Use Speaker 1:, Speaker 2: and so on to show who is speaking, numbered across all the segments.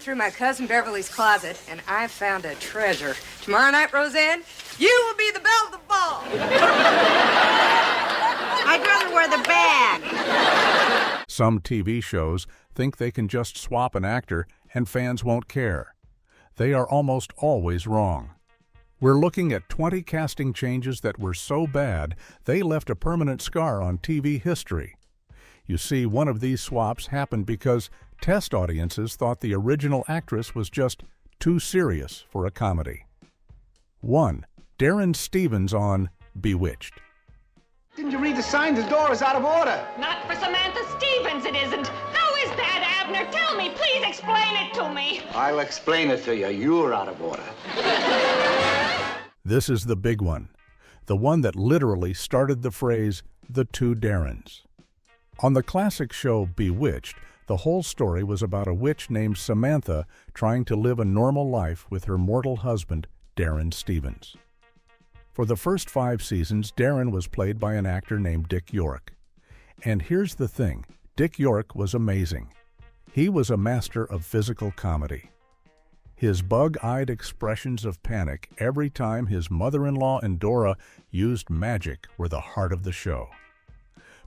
Speaker 1: went through my cousin Beverly's closet, and I found a treasure. Tomorrow night, Roseanne, you will be the belle of the ball.
Speaker 2: I'd rather wear the bag.
Speaker 3: Some TV shows think they can just swap an actor and fans won't care. They are almost always wrong. We're looking at 20 casting changes that were so bad they left a permanent scar on TV history. You see, one of these swaps happened because test audiences thought the original actress was just too serious for a comedy. 1. Darren Stevens on Bewitched.
Speaker 4: Didn't you read the sign? The door is out of order.
Speaker 5: Not for Samantha Stevens, it isn't. How is that, Abner? Tell me. Please explain it to me.
Speaker 4: I'll explain it to you. You're out of order.
Speaker 3: This is the big one, the one that literally started the phrase, the two Darrens. On the classic show Bewitched, the whole story was about a witch named Samantha trying to live a normal life with her mortal husband, Darren Stevens. For the first 5 seasons, Darren was played by an actor named Dick York. And here's the thing, Dick York was amazing. He was a master of physical comedy. His bug-eyed expressions of panic every time his mother-in-law and Dora used magic were the heart of the show.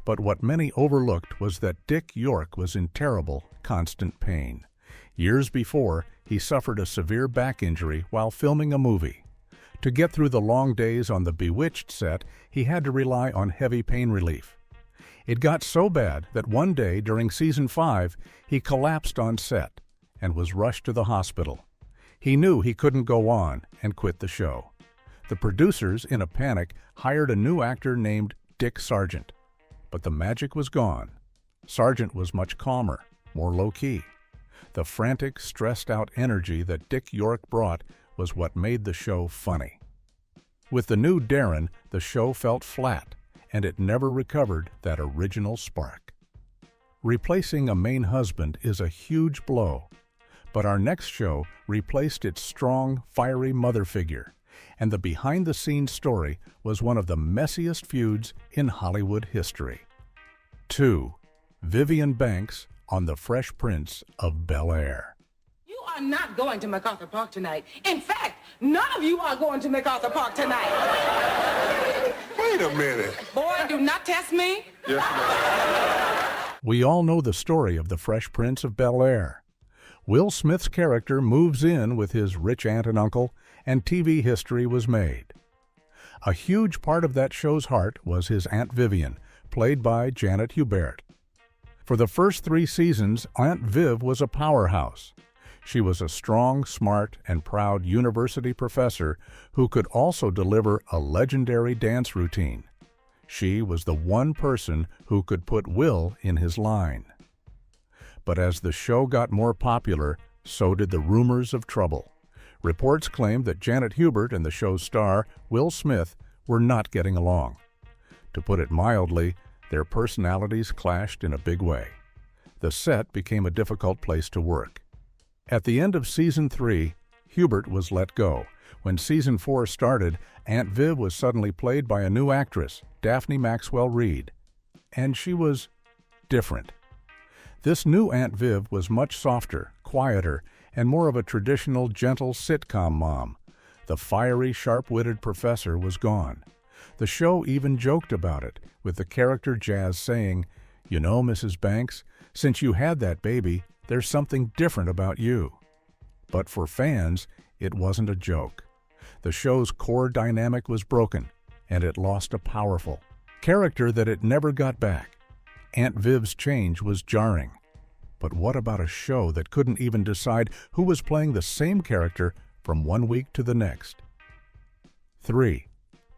Speaker 3: But what many overlooked was that Dick York was in terrible, constant pain. Years before, he suffered a severe back injury while filming a movie. To get through the long days on the Bewitched set, he had to rely on heavy pain relief. It got so bad that one day during season 5, he collapsed on set and was rushed to the hospital. He knew he couldn't go on and quit the show. The producers, in a panic, hired a new actor named Dick Sargent. But the magic was gone. Sargent was much calmer, more low-key. The frantic, stressed-out energy that Dick York brought was what made the show funny. With the new Darren, the show felt flat, and it never recovered that original spark. Replacing a main husband is a huge blow. But our next show replaced its strong, fiery mother figure, and the behind-the-scenes story was one of the messiest feuds in Hollywood history. 2. Vivian Banks on The Fresh Prince of Bel-Air.
Speaker 6: You are not going to MacArthur Park tonight. In fact, none of you are going to MacArthur Park tonight.
Speaker 7: Wait a minute.
Speaker 6: Boy, do not test me.
Speaker 7: Yes, ma'am.
Speaker 3: We all know the story of The Fresh Prince of Bel-Air. Will Smith's character moves in with his rich aunt and uncle, and TV history was made. A huge part of that show's heart was his Aunt Vivian, played by Janet Hubert. For the first 3 seasons, Aunt Viv was a powerhouse. She was a strong, smart, and proud university professor who could also deliver a legendary dance routine. She was the one person who could put Will in his line. But as the show got more popular, so did the rumors of trouble. Reports claimed that Janet Hubert and the show's star, Will Smith, were not getting along. To put it mildly, their personalities clashed in a big way. The set became a difficult place to work. At the end of season 3, Hubert was let go. When season 4 started, Aunt Viv was suddenly played by a new actress, Daphne Maxwell Reid. And she was different. This new Aunt Viv was much softer, quieter, and more of a traditional, gentle sitcom mom. The fiery, sharp-witted professor was gone. The show even joked about it, with the character Jazz saying, "You know, Mrs. Banks, since you had that baby, there's something different about you." But for fans, it wasn't a joke. The show's core dynamic was broken, and it lost a powerful character that it never got back. Aunt Viv's change was jarring. But what about a show that couldn't even decide who was playing the same character from one week to the next? 3.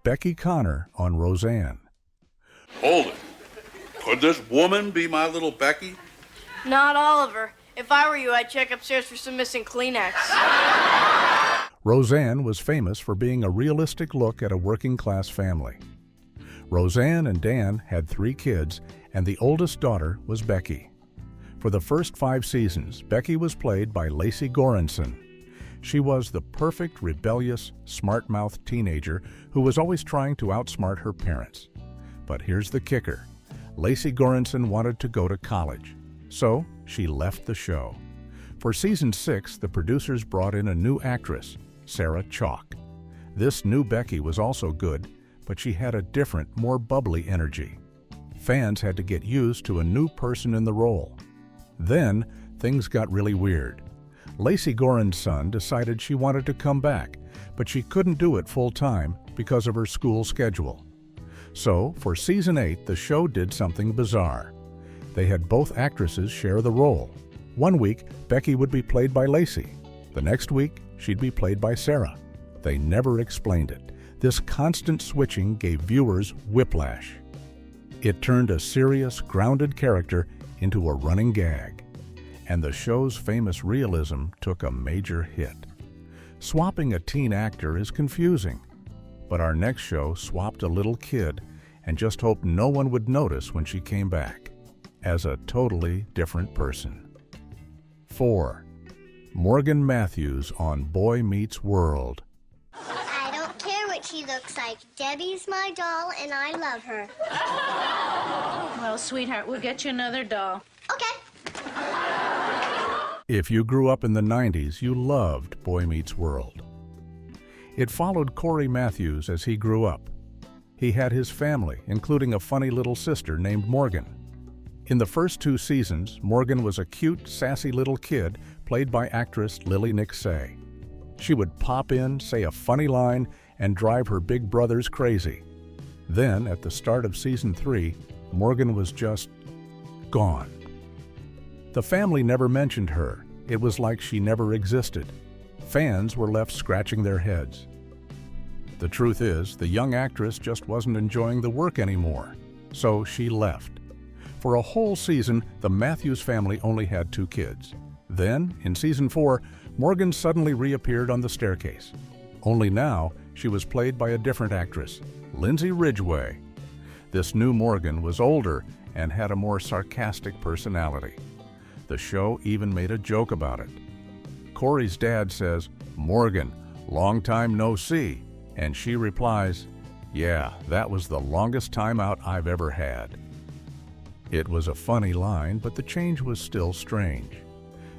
Speaker 3: Becky Connor on Roseanne.
Speaker 7: Hold it. Could this woman be my little Becky?
Speaker 8: Not Oliver. If I were you, I'd check upstairs for some missing Kleenex.
Speaker 3: Roseanne was famous for being a realistic look at a working-class family. Roseanne and Dan had 3 kids, and the oldest daughter was Becky. For the first 5 seasons, Becky was played by Lacey Goranson. She was the perfect, rebellious, smart-mouthed teenager who was always trying to outsmart her parents. But here's the kicker. Lacey Goranson wanted to go to college, so she left the show. For season 6, the producers brought in a new actress, Sarah Chalke. This new Becky was also good, but she had a different, more bubbly energy. Fans had to get used to a new person in the role. Then, things got really weird. Lacey Goran's son decided she wanted to come back, but she couldn't do it full-time because of her school schedule. So, for season 8, the show did something bizarre. They had both actresses share the role. One week, Becky would be played by Lacey. The next week, she'd be played by Sarah. They never explained it. This constant switching gave viewers whiplash. It turned a serious, grounded character into a running gag. And the show's famous realism took a major hit. Swapping a teen actor is confusing, but our next show swapped a little kid and just hoped no one would notice when she came back, as a totally different person. 4. Morgan Matthews on Boy Meets World.
Speaker 9: I don't care what she looks like. Debbie's my doll, and I love her.
Speaker 2: Well, sweetheart, we'll get you another doll.
Speaker 9: Okay.
Speaker 3: If you grew up in the 90s, you loved Boy Meets World. It followed Cory Matthews as he grew up. He had his family, including a funny little sister named Morgan. In the first 2 seasons, Morgan was a cute, sassy little kid played by actress Lily Nixay. She would pop in, say a funny line, and drive her big brothers crazy. Then, at the start of season 3, Morgan was just gone. The family never mentioned her. It was like she never existed. Fans were left scratching their heads. The truth is, the young actress just wasn't enjoying the work anymore, so she left. For a whole season, the Matthews family only had 2 kids. Then, in season 4, Morgan suddenly reappeared on the staircase. Only now, she was played by a different actress, Lindsay Ridgway. This new Morgan was older and had a more sarcastic personality. The show even made a joke about it. Cory's dad says, "Morgan, long time no see," and she replies, "Yeah, that was the longest time out I've ever had." It was a funny line, but the change was still strange.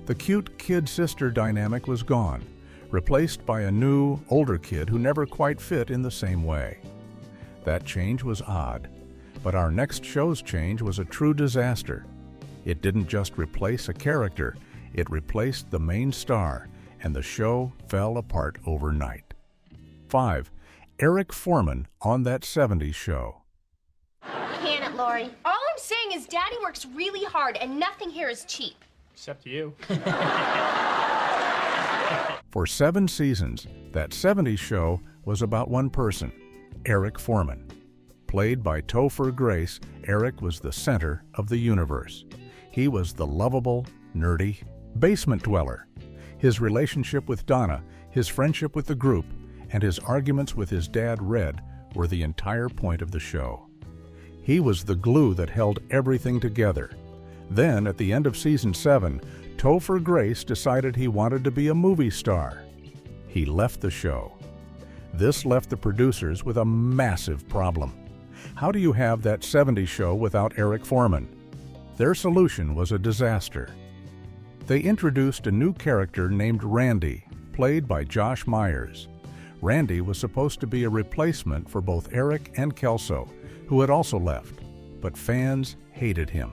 Speaker 3: The cute kid-sister dynamic was gone, replaced by a new, older kid who never quite fit in the same way. That change was odd, but our next show's change was a true disaster. It didn't just replace a character, it replaced the main star, and the show fell apart overnight. 5. Eric Forman on That 70s Show.
Speaker 9: Can it, Lori?
Speaker 10: All I'm saying is Daddy works really hard and nothing here is cheap.
Speaker 11: Except you.
Speaker 3: For 7 seasons, That 70s Show was about one person, Eric Forman. Played by Topher Grace, Eric was the center of the universe. He was the lovable, nerdy basement dweller. His relationship with Donna, his friendship with the group, and his arguments with his dad, Red, were the entire point of the show. He was the glue that held everything together. Then, at the end of season 7, Topher Grace decided he wanted to be a movie star. He left the show. This left the producers with a massive problem. How do you have That 70s Show without Eric Forman? Their solution was a disaster. They introduced a new character named Randy, played by Josh Myers. Randy was supposed to be a replacement for both Eric and Kelso, who had also left, but fans hated him.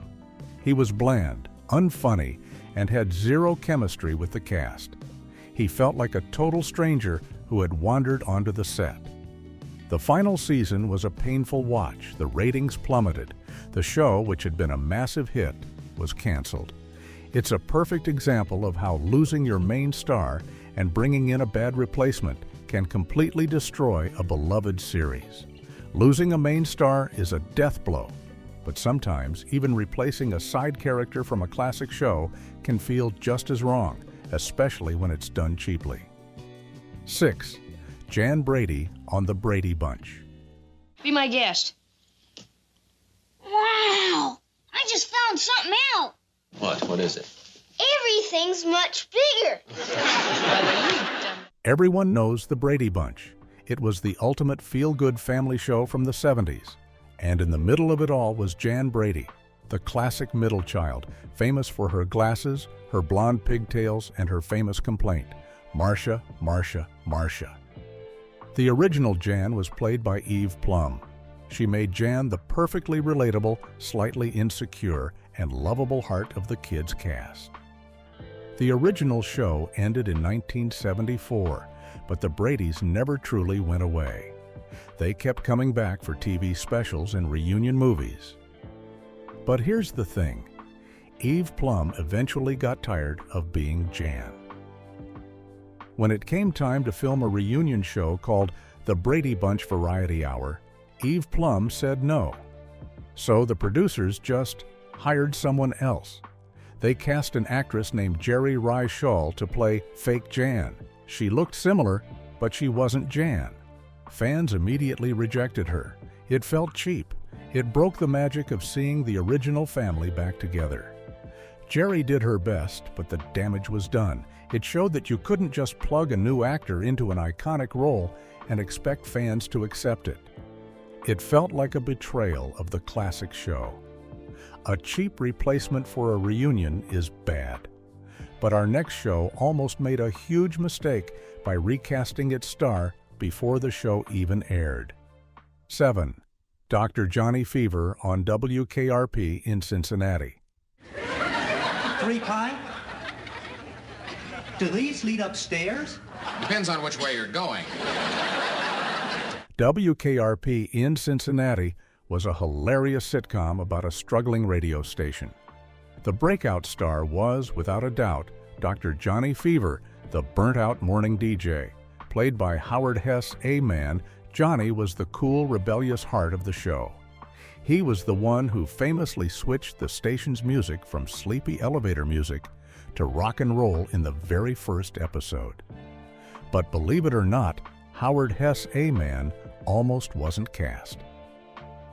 Speaker 3: He was bland, unfunny, and had zero chemistry with the cast. He felt like a total stranger who had wandered onto the set. The final season was a painful watch. The ratings plummeted. The show, which had been a massive hit, was canceled. It's a perfect example of how losing your main star and bringing in a bad replacement can completely destroy a beloved series. Losing a main star is a death blow, but sometimes even replacing a side character from a classic show can feel just as wrong, especially when it's done cheaply. 6. Jan Brady on The Brady Bunch.
Speaker 10: Be my guest.
Speaker 9: Wow! I just found something out.
Speaker 11: What is it?
Speaker 9: Everything's much bigger.
Speaker 3: Everyone knows The Brady Bunch. It was the ultimate feel-good family show from the 70s. And in the middle of it all was Jan Brady, the classic middle child, famous for her glasses, her blonde pigtails, and her famous complaint, "Marcia, Marcia, Marcia." The original Jan was played by Eve Plumb. She made Jan the perfectly relatable, slightly insecure, and lovable heart of the kids' cast. The original show ended in 1974, but the Bradys never truly went away. They kept coming back for TV specials and reunion movies. But here's the thing. Eve Plumb eventually got tired of being Jan. When it came time to film a reunion show called The Brady Bunch Variety Hour, Eve Plumb said no. So the producers just hired someone else. They cast an actress named Jerry Rye Shaw to play fake Jan. She looked similar, but she wasn't Jan. Fans immediately rejected her. It felt cheap. It broke the magic of seeing the original family back together. Jerry did her best, but the damage was done. It showed that you couldn't just plug a new actor into an iconic role and expect fans to accept it. It felt like a betrayal of the classic show. A cheap replacement for a reunion is bad. But our next show almost made a huge mistake by recasting its star before the show even aired. 7. Dr. Johnny Fever on WKRP in Cincinnati.
Speaker 12: 3 pie? Do these lead upstairs?
Speaker 13: Depends on which way you're going.
Speaker 3: WKRP in Cincinnati was a hilarious sitcom about a struggling radio station. The breakout star was, without a doubt, Dr. Johnny Fever, the burnt-out morning DJ. Played by Howard Hess A-Man, Johnny was the cool, rebellious heart of the show. He was the one who famously switched the station's music from sleepy elevator music to rock and roll in the very first episode. But believe it or not, Howard Hess A-Man almost wasn't cast.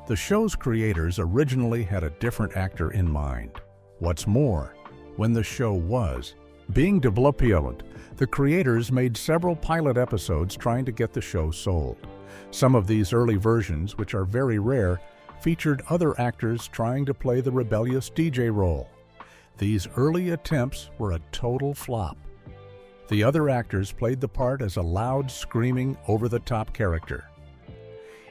Speaker 3: The show's creators originally had a different actor in mind. What's more, when the show was being developed, the creators made several pilot episodes trying to get the show sold. Some of these early versions, which are very rare, featured other actors trying to play the rebellious DJ role. These early attempts were a total flop. The other actors played the part as a loud, screaming, over-the-top character.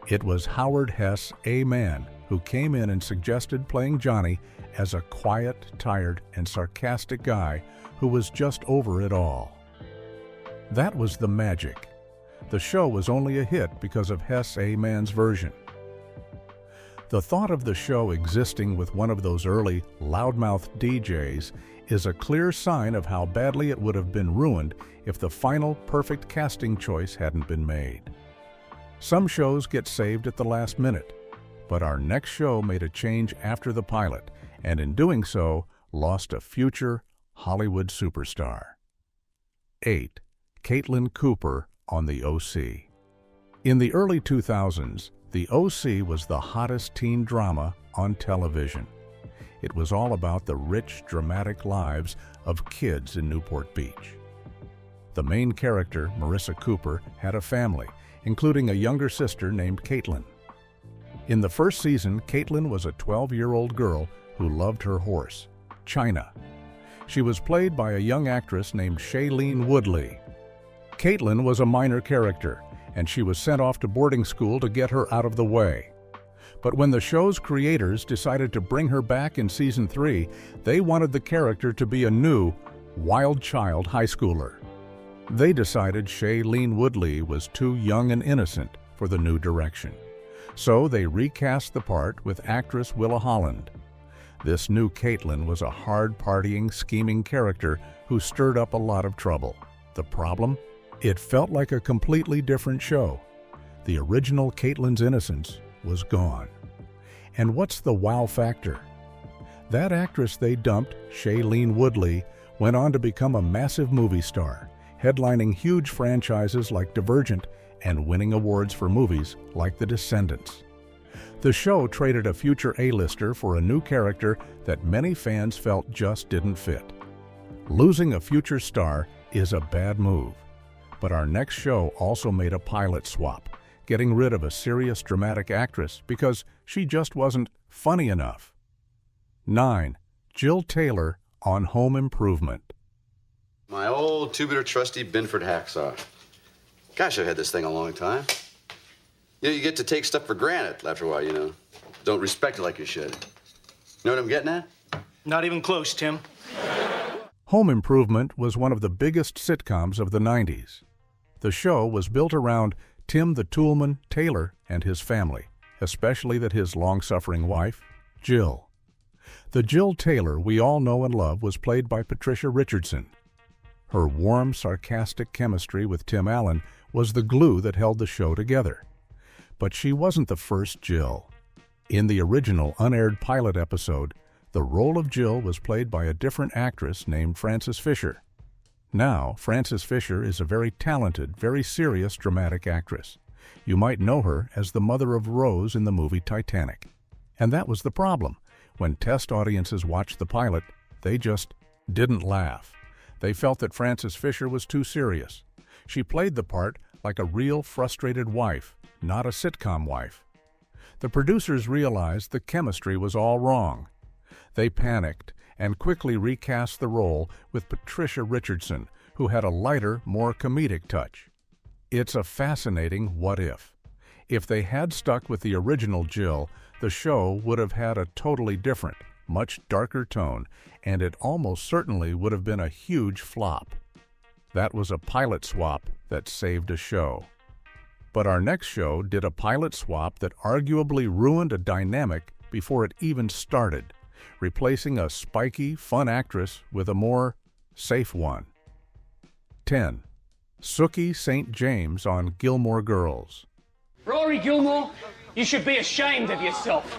Speaker 3: It was Howard Hess A-Man who came in and suggested playing Johnny as a quiet, tired, and sarcastic guy who was just over it all. That was the magic. The show was only a hit because of Hess A-Man's version. The thought of the show existing with one of those early, loudmouth DJs is a clear sign of how badly it would have been ruined if the final perfect casting choice hadn't been made. Some shows get saved at the last minute, but our next show made a change after the pilot, and in doing so, lost a future Hollywood superstar. 8. Caitlin Cooper on The O.C. In the early 2000s, The O.C. was the hottest teen drama on television. It was all about the rich, dramatic lives of kids in Newport Beach. The main character, Marissa Cooper, had a family, including a younger sister named Caitlin. In the first season, Caitlin was a 12-year-old girl who loved her horse, China. She was played by a young actress named Shailene Woodley. Caitlin was a minor character, and she was sent off to boarding school to get her out of the way. But when the show's creators decided to bring her back in season 3, they wanted the character to be a new, wild child high schooler. They decided Shailene Woodley was too young and innocent for the new direction. So they recast the part with actress Willa Holland. This new Caitlin was a hard-partying, scheming character who stirred up a lot of trouble. The problem? It felt like a completely different show. The original Caitlin's innocence was gone. And what's the wow factor? That actress they dumped, Shailene Woodley, went on to become a massive movie star, headlining huge franchises like Divergent and winning awards for movies like The Descendants. The show traded a future A-lister for a new character that many fans felt just didn't fit. Losing a future star is a bad move. But our next show also made a pilot swap, getting rid of a serious dramatic actress because she just wasn't funny enough. 9. Jill Taylor on Home Improvement.
Speaker 14: My old tubular trusty Binford hacksaw. Gosh, I've had this thing a long time. You get to take stuff for granted after a while, you know. Don't respect it like you should. Know what I'm getting at?
Speaker 12: Not even close, Tim.
Speaker 3: Home Improvement was one of the biggest sitcoms of the 90s. The show was built around Tim the Toolman Taylor and his family, especially that his long-suffering wife, Jill. The Jill Taylor we all know and love was played by Patricia Richardson. Her warm, sarcastic chemistry with Tim Allen was the glue that held the show together. But she wasn't the first Jill. In the original unaired pilot episode, the role of Jill was played by a different actress named Frances Fisher. Now, Frances Fisher is a very talented, very serious dramatic actress. You might know her as the mother of Rose in the movie Titanic. And that was the problem. When test audiences watched the pilot, they just didn't laugh. They felt that Frances Fisher was too serious. She played the part like a real frustrated wife, not a sitcom wife. The producers realized the chemistry was all wrong. They panicked and quickly recast the role with Patricia Richardson, who had a lighter, more comedic touch. It's a fascinating what if. If they had stuck with the original Jill, the show would have had a totally different, much darker tone, and it almost certainly would have been a huge flop. That was a pilot swap that saved a show. But our next show did a pilot swap that arguably ruined a dynamic before it even started, replacing a spiky, fun actress with a more safe one. 10. Sookie St. James on Gilmore Girls.
Speaker 11: Rory Gilmore, you should be ashamed of yourself,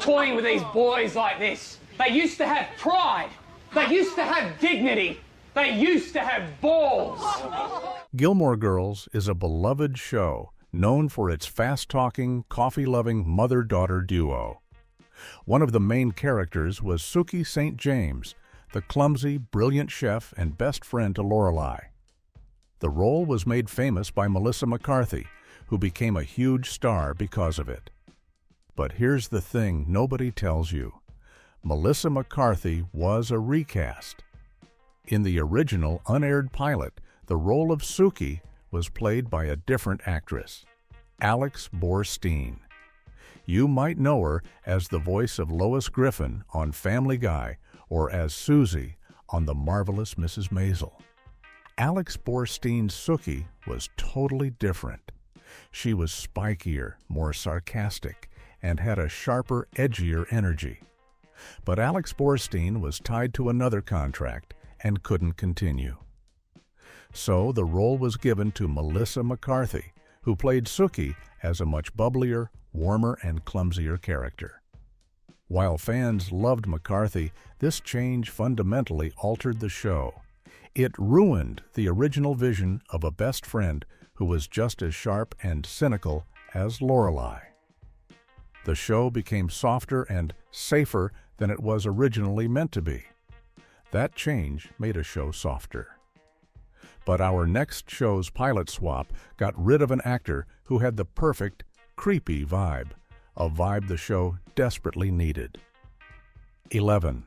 Speaker 11: toying with these boys like this. They used to have pride. They used to have dignity. They used to have balls.
Speaker 3: Gilmore Girls is a beloved show known for its fast-talking, coffee-loving mother-daughter duo. One of the main characters was Sookie St. James, the clumsy, brilliant chef and best friend to Lorelai. The role was made famous by Melissa McCarthy, who became a huge star because of it. But here's the thing nobody tells you. Melissa McCarthy was a recast. In the original unaired pilot, the role of Sookie was played by a different actress, Alex Borstein. You might know her as the voice of Lois Griffin on Family Guy or as Susie on The Marvelous Mrs. Maisel. Alex Borstein's Sookie was totally different. She was spikier, more sarcastic, and had a sharper, edgier energy. But Alex Borstein was tied to another contract and couldn't continue. So the role was given to Melissa McCarthy, who played Sookie as a much bubblier, warmer, and clumsier character. While fans loved McCarthy, this change fundamentally altered the show. It ruined the original vision of a best friend who was just as sharp and cynical as Lorelai. The show became softer and safer than it was originally meant to be. That change made a show softer. But our next show's pilot swap got rid of an actor who had the perfect, creepy vibe, a vibe the show desperately needed. 11.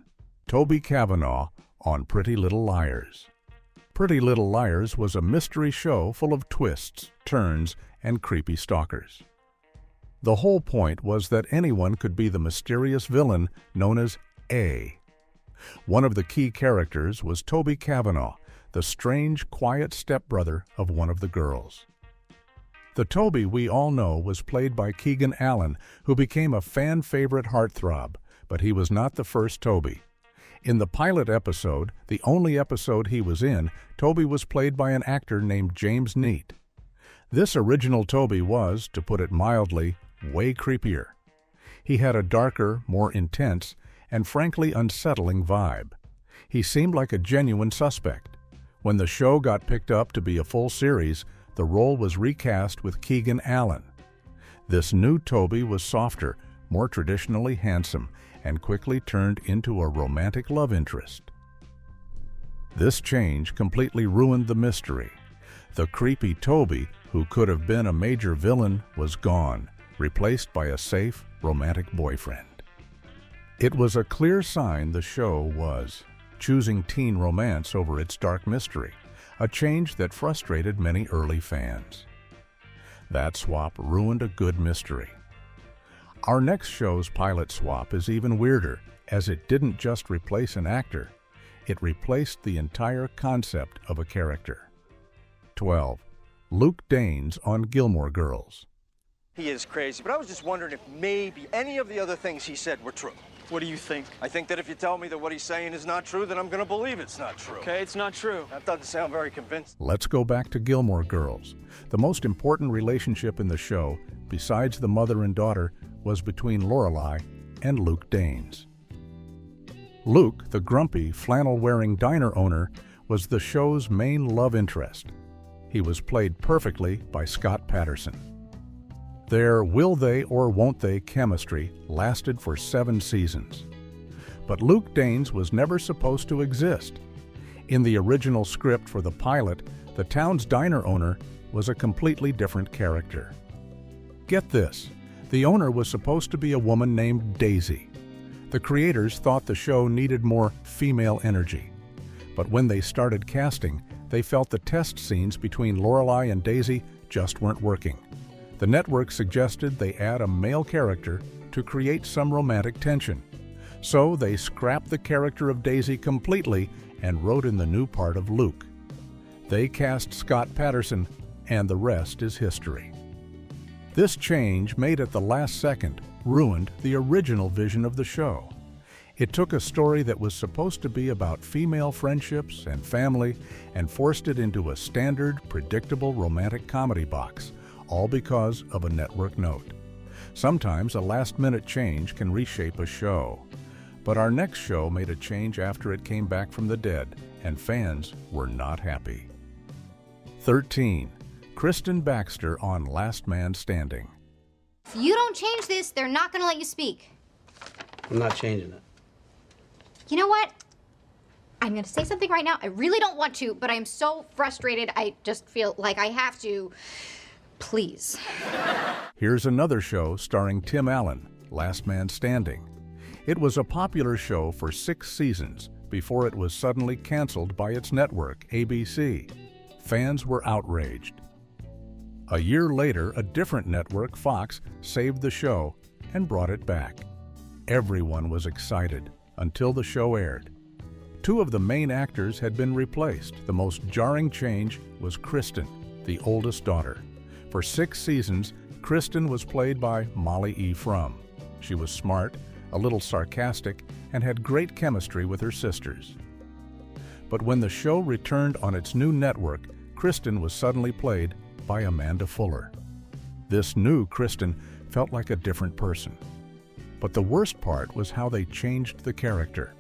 Speaker 3: Toby Cavanaugh on Pretty Little Liars. Pretty Little Liars was a mystery show full of twists, turns, and creepy stalkers. The whole point was that anyone could be the mysterious villain known as A. One of the key characters was Toby Cavanaugh, the strange, quiet stepbrother of one of the girls. The Toby we all know was played by Keegan Allen, who became a fan-favorite heartthrob, but he was not the first Toby. In the pilot episode, the only episode he was in, Toby was played by an actor named James Neat. This original Toby was, to put it mildly, way creepier. He had a darker, more intense, and frankly unsettling vibe. He seemed like a genuine suspect. When the show got picked up to be a full series, the role was recast with Keegan Allen. This new Toby was softer, more traditionally handsome, and quickly turned into a romantic love interest. This change completely ruined the mystery. The creepy Toby, who could have been a major villain, was gone, replaced by a safe, romantic boyfriend. It was a clear sign the show was choosing teen romance over its dark mystery, a change that frustrated many early fans. That swap ruined a good mystery. Our next show's pilot swap is even weirder, as it didn't just replace an actor, it replaced the entire concept of a character. 12. Luke Danes on Gilmore Girls.
Speaker 15: He is crazy, but I was just wondering if maybe any of the other things he said were true. What do you think? I think that if you tell me that what he's saying is not true, then I'm going to believe it's not true. Okay, it's not true. That doesn't sound very convincing.
Speaker 3: Let's go back to Gilmore Girls. The most important relationship in the show, besides the mother and daughter, was between Lorelai and Luke Danes. Luke, the grumpy, flannel-wearing diner owner, was the show's main love interest. He was played perfectly by Scott Patterson. Their will they or won't they chemistry lasted for 7 seasons. But Luke Danes was never supposed to exist. In the original script for the pilot, the town's diner owner was a completely different character. Get this, the owner was supposed to be a woman named Daisy. The creators thought the show needed more female energy. But when they started casting, they felt the test scenes between Lorelai and Daisy just weren't working. The network suggested they add a male character to create some romantic tension. So they scrapped the character of Daisy completely and wrote in the new part of Luke. They cast Scott Patterson, and the rest is history. This change, made at the last second, ruined the original vision of the show. It took a story that was supposed to be about female friendships and family and forced it into a standard, predictable romantic comedy box, all because of a network note. Sometimes a last-minute change can reshape a show. But our next show made a change after it came back from the dead, and fans were not happy. 13. Kristen Baxter on Last Man Standing.
Speaker 10: If you don't change this, they're not going to let you speak.
Speaker 16: I'm not changing it.
Speaker 10: You know what? I'm going to say something right now. I really don't want to, but I'm so frustrated. I just feel like I have to. Please.
Speaker 3: Here's another show starring Tim Allen, Last Man Standing. It was a popular show for 6 seasons before it was suddenly canceled by its network, ABC. Fans were outraged. A year later, a different network, Fox, saved the show and brought it back. Everyone was excited until the show aired. 2 of the main actors had been replaced. The most jarring change was Kristen, the oldest daughter. For 6 seasons, Kristen was played by Molly E. Frum. She was smart, a little sarcastic, and had great chemistry with her sisters. But when the show returned on its new network, Kristen was suddenly played by Amanda Fuller. This new Kristen felt like a different person. But the worst part was how they changed the character.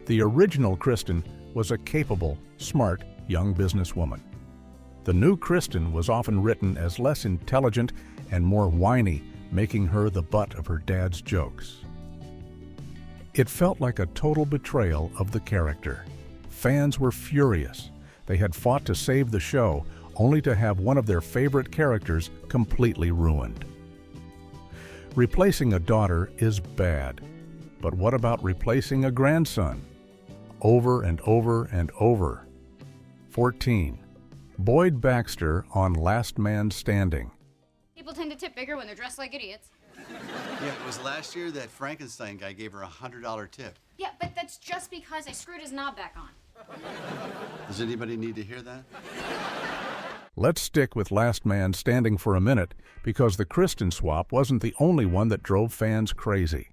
Speaker 3: The original Kristen was a capable, smart, young businesswoman. The new Kristen was often written as less intelligent and more whiny, making her the butt of her dad's jokes. It felt like a total betrayal of the character. Fans were furious. They had fought to save the show, only to have one of their favorite characters completely ruined. Replacing a daughter is bad, but what about replacing a grandson? Over and over and over. 14. Boyd Baxter on Last Man Standing.
Speaker 10: People tend to tip bigger when they're dressed like idiots.
Speaker 14: Yeah, it was last year that Frankenstein guy gave her a $100 tip.
Speaker 10: Yeah, but that's just because I screwed his knob back on.
Speaker 14: Does anybody need to hear that?
Speaker 3: Let's stick with Last Man Standing for a minute, because the Kristen swap wasn't the only one that drove fans crazy.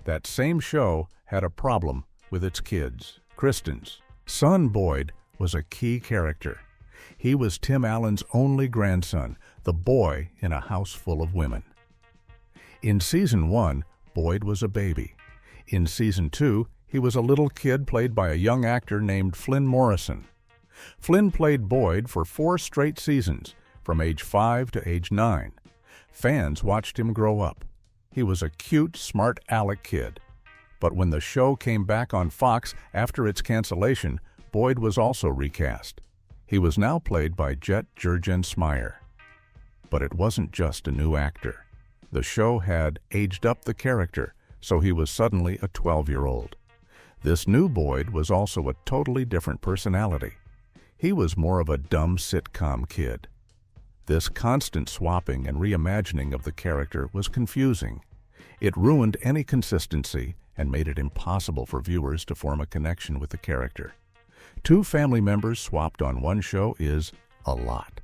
Speaker 3: That same show had a problem with its kids, Kristen's. Son Boyd was a key character. He was Tim Allen's only grandson, the boy in a house full of women. In Season 1, Boyd was a baby. In Season 2, he was a little kid played by a young actor named Flynn Morrison. Flynn played Boyd for 4 straight seasons, from age 5 to age 9. Fans watched him grow up. He was a cute, smart aleck kid. But when the show came back on Fox after its cancellation, Boyd was also recast. He was now played by Jet Jurgens-Smyer. But it wasn't just a new actor. The show had aged up the character, so he was suddenly a 12-year-old. This new Boyd was also a totally different personality. He was more of a dumb sitcom kid. This constant swapping and reimagining of the character was confusing. It ruined any consistency and made it impossible for viewers to form a connection with the character. Two family members swapped on one show is a lot.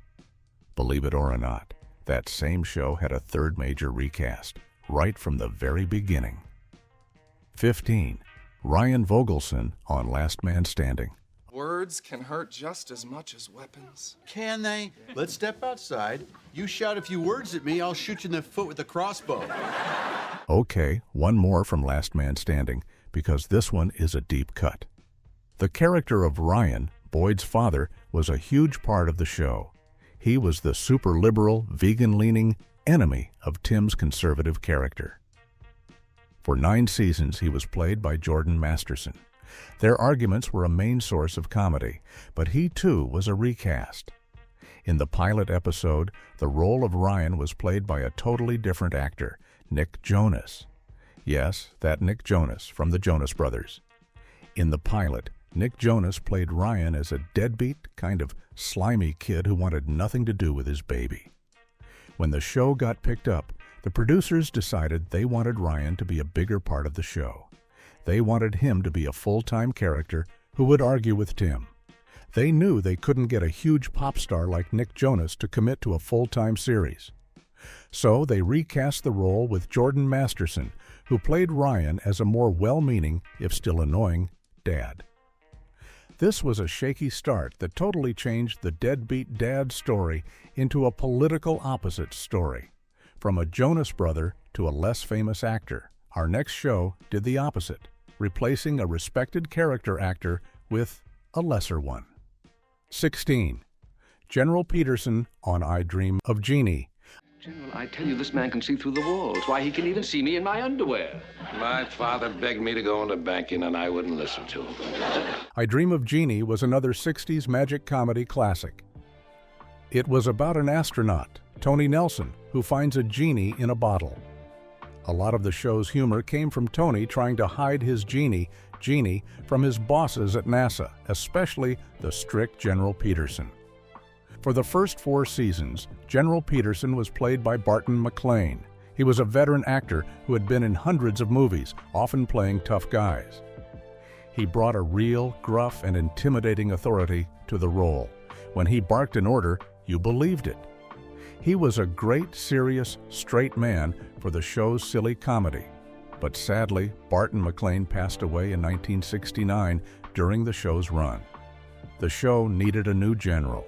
Speaker 3: Believe it or not, that same show had a third major recast, right from the very beginning. 15. Ryan Vogelson on Last Man Standing.
Speaker 17: Words can hurt just as much as weapons.
Speaker 18: Can they? Let's step outside. You shout a few words at me, I'll shoot you in the foot with a crossbow.
Speaker 3: Okay, one more from Last Man Standing, because this one is a deep cut. The character of Ryan, Boyd's father, was a huge part of the show. He was the super-liberal, vegan-leaning enemy of Tim's conservative character. For 9 seasons, he was played by Jordan Masterson. Their arguments were a main source of comedy, but he too was a recast. In the pilot episode, the role of Ryan was played by a totally different actor, Nick Jonas. Yes, that Nick Jonas from the Jonas Brothers. In the pilot, Nick Jonas played Ryan as a deadbeat, kind of slimy kid who wanted nothing to do with his baby. When the show got picked up, the producers decided they wanted Ryan to be a bigger part of the show. They wanted him to be a full-time character who would argue with Tim. They knew they couldn't get a huge pop star like Nick Jonas to commit to a full-time series. So they recast the role with Jordan Masterson, who played Ryan as a more well-meaning, if still annoying, dad. This was a shaky start that totally changed the deadbeat dad story into a political opposite story. From a Jonas brother to a less famous actor, our next show did the opposite, replacing a respected character actor with a lesser one. 16. General Peterson on I Dream of Jeannie.
Speaker 19: General, I tell you, this man can see through the walls. Why, he can even see me in my underwear.
Speaker 20: My father begged me to go into banking, and I wouldn't listen to him.
Speaker 3: I Dream of Jeannie was another 60s magic comedy classic. It was about an astronaut, Tony Nelson, who finds a genie in a bottle. A lot of the show's humor came from Tony trying to hide his genie, from his bosses at NASA, especially the strict General Peterson. For the first 4 seasons, General Peterson was played by Barton McLean. He was a veteran actor who had been in hundreds of movies, often playing tough guys. He brought a real, gruff, and intimidating authority to the role. When he barked an order, you believed it. He was a great, serious, straight man for the show's silly comedy. But sadly, Barton McLean passed away in 1969 during the show's run. The show needed a new general.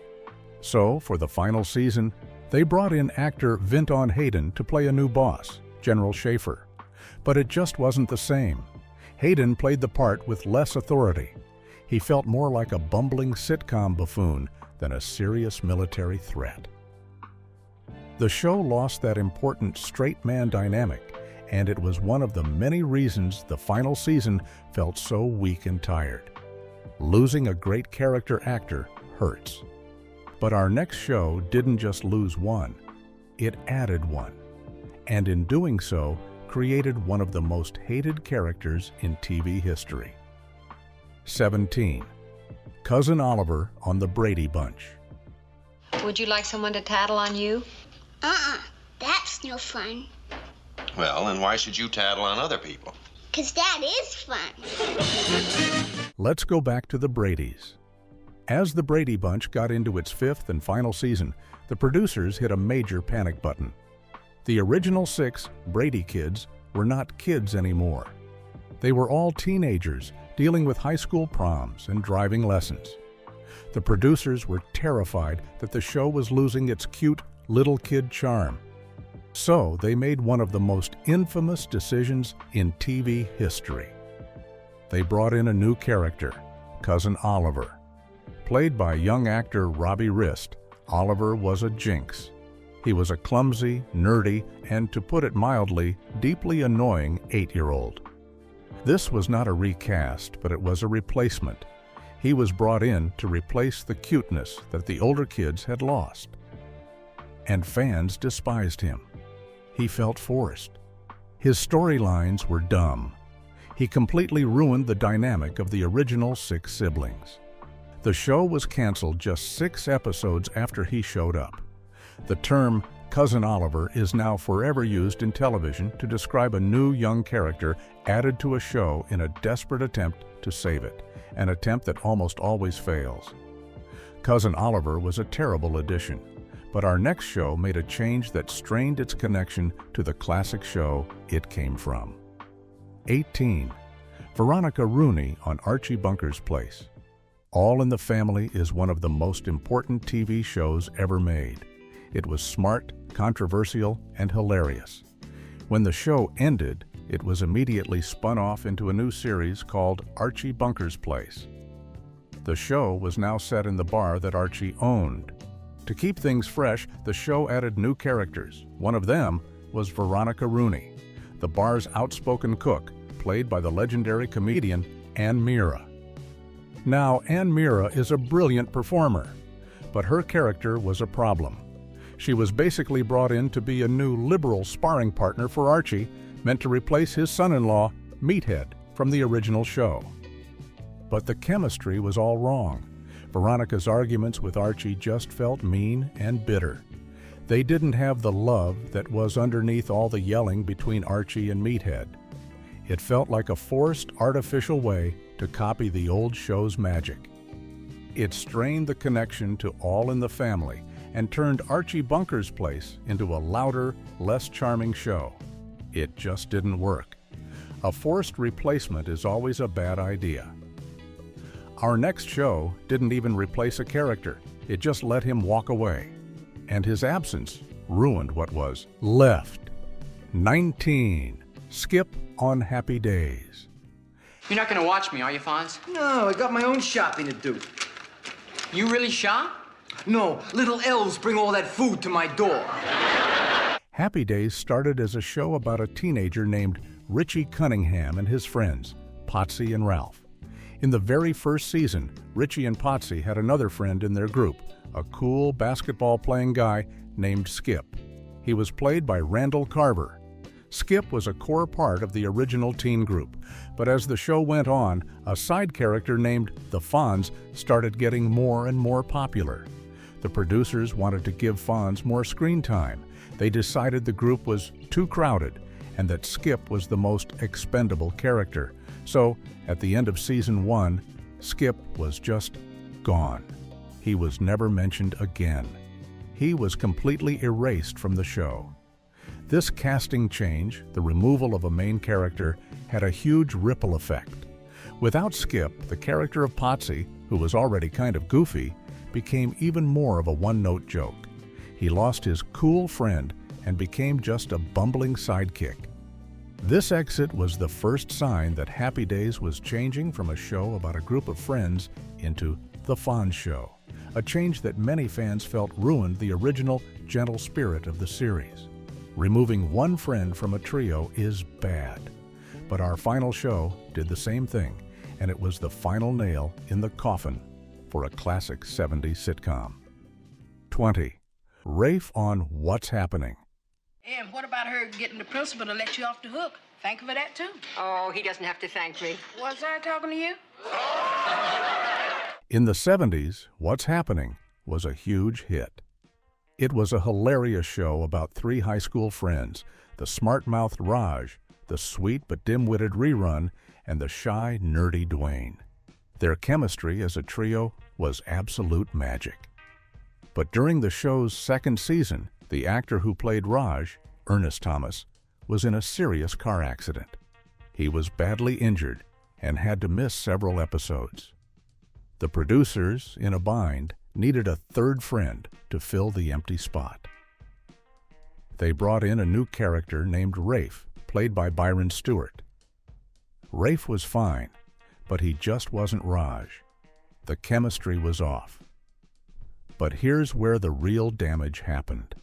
Speaker 3: So, for the final season, they brought in actor Vinton Hayden to play a new boss, General Schaefer. But it just wasn't the same. Hayden played the part with less authority. He felt more like a bumbling sitcom buffoon than a serious military threat. The show lost that important straight man dynamic, and it was one of the many reasons the final season felt so weak and tired. Losing a great character actor hurts. But our next show didn't just lose one, it added one. And in doing so, created one of the most hated characters in TV history. 17. Cousin Oliver on The Brady Bunch.
Speaker 21: Would you like someone to tattle on you?
Speaker 9: That's no fun.
Speaker 20: Well, and why should you tattle on other people?
Speaker 9: 'Cause that is fun.
Speaker 3: Let's go back to the Bradys. As The Brady Bunch got into its 5th and final season, the producers hit a major panic button. The original 6 Brady kids were not kids anymore. They were all teenagers dealing with high school proms and driving lessons. The producers were terrified that the show was losing its cute little kid charm. So they made one of the most infamous decisions in TV history. They brought in a new character, Cousin Oliver. Played by young actor Robbie Rist, Oliver was a jinx. He was a clumsy, nerdy, and to put it mildly, deeply annoying 8-year-old. This was not a recast, but it was a replacement. He was brought in to replace the cuteness that the older kids had lost. And fans despised him. He felt forced. His storylines were dumb. He completely ruined the dynamic of the original 6 siblings. The show was canceled just 6 episodes after he showed up. The term Cousin Oliver is now forever used in television to describe a new young character added to a show in a desperate attempt to save it, an attempt that almost always fails. Cousin Oliver was a terrible addition, but our next show made a change that strained its connection to the classic show it came from. 18. Veronica Rooney on Archie Bunker's Place. All in the Family is one of the most important TV shows ever made. It was smart, controversial, and hilarious. When the show ended, it was immediately spun off into a new series called Archie Bunker's Place. The show was now set in the bar that Archie owned. To keep things fresh, the show added new characters. One of them was Veronica Rooney, the bar's outspoken cook, played by the legendary comedian Ann Mira. Now, Ann Mira is a brilliant performer, but her character was a problem. She was basically brought in to be a new liberal sparring partner for Archie, meant to replace his son-in-law, Meathead, from the original show. But the chemistry was all wrong. Veronica's arguments with Archie just felt mean and bitter. They didn't have the love that was underneath all the yelling between Archie and Meathead. It felt like a forced, artificial way to copy the old show's magic. It strained the connection to All in the Family and turned Archie Bunker's Place into a louder, less charming show. It just didn't work. A forced replacement is always a bad idea. Our next show didn't even replace a character. It just let him walk away. And his absence ruined what was left. 19. Skip on Happy Days.
Speaker 1: You're not going to watch me, are you, Fonz?
Speaker 22: No, I got my own shopping to do.
Speaker 1: You really shop?
Speaker 22: No, little elves bring all that food to my door.
Speaker 3: Happy Days started as a show about a teenager named Richie Cunningham and his friends, Potsy and Ralph. In the very first season, Richie and Potsy had another friend in their group, a cool basketball-playing guy named Skip. He was played by Randall Carver. Skip was a core part of the original teen group, but as the show went on, a side character named the Fonz started getting more and more popular. The producers wanted to give Fonz more screen time. They decided the group was too crowded and that Skip was the most expendable character. So, at the end of season 1, Skip was just gone. He was never mentioned again. He was completely erased from the show. This casting change, the removal of a main character, had a huge ripple effect. Without Skip, the character of Potsy, who was already kind of goofy, became even more of a one-note joke. He lost his cool friend and became just a bumbling sidekick. This exit was the first sign that Happy Days was changing from a show about a group of friends into The Fonz Show, a change that many fans felt ruined the original gentle spirit of the series. Removing one friend from a trio is bad, but our final show did the same thing, and it was the final nail in the coffin for a classic 70s sitcom. 20. Rafe on What's Happening.
Speaker 6: And what about her getting the principal to let you off the hook? Thank her for that, too.
Speaker 2: Oh, he doesn't have to thank me.
Speaker 6: Was I talking to you?
Speaker 3: In the 70s, What's Happening was a huge hit. It was a hilarious show about 3 high school friends, the smart-mouthed Raj, the sweet but dim-witted Rerun, and the shy, nerdy Dwayne. Their chemistry as a trio was absolute magic. But during the show's second season, the actor who played Raj, Ernest Thomas, was in a serious car accident. He was badly injured and had to miss several episodes. The producers, in a bind, needed a third friend to fill the empty spot. They brought in a new character named Rafe, played by Byron Stewart. Rafe was fine, but he just wasn't Raj. The chemistry was off. But here's where the real damage happened.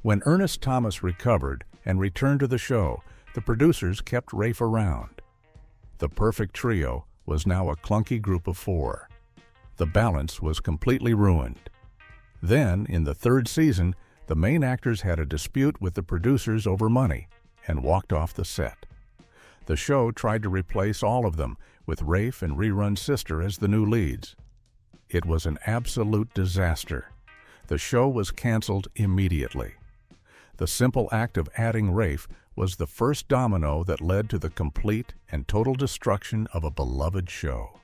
Speaker 3: When Ernest Thomas recovered and returned to the show, the producers kept Rafe around. The perfect trio was now a clunky group of 4. The balance was completely ruined. Then, in the 3rd season, the main actors had a dispute with the producers over money and walked off the set. The show tried to replace all of them, with Rafe and Rerun's sister as the new leads. It was an absolute disaster. The show was canceled immediately. The simple act of adding Rafe was the first domino that led to the complete and total destruction of a beloved show.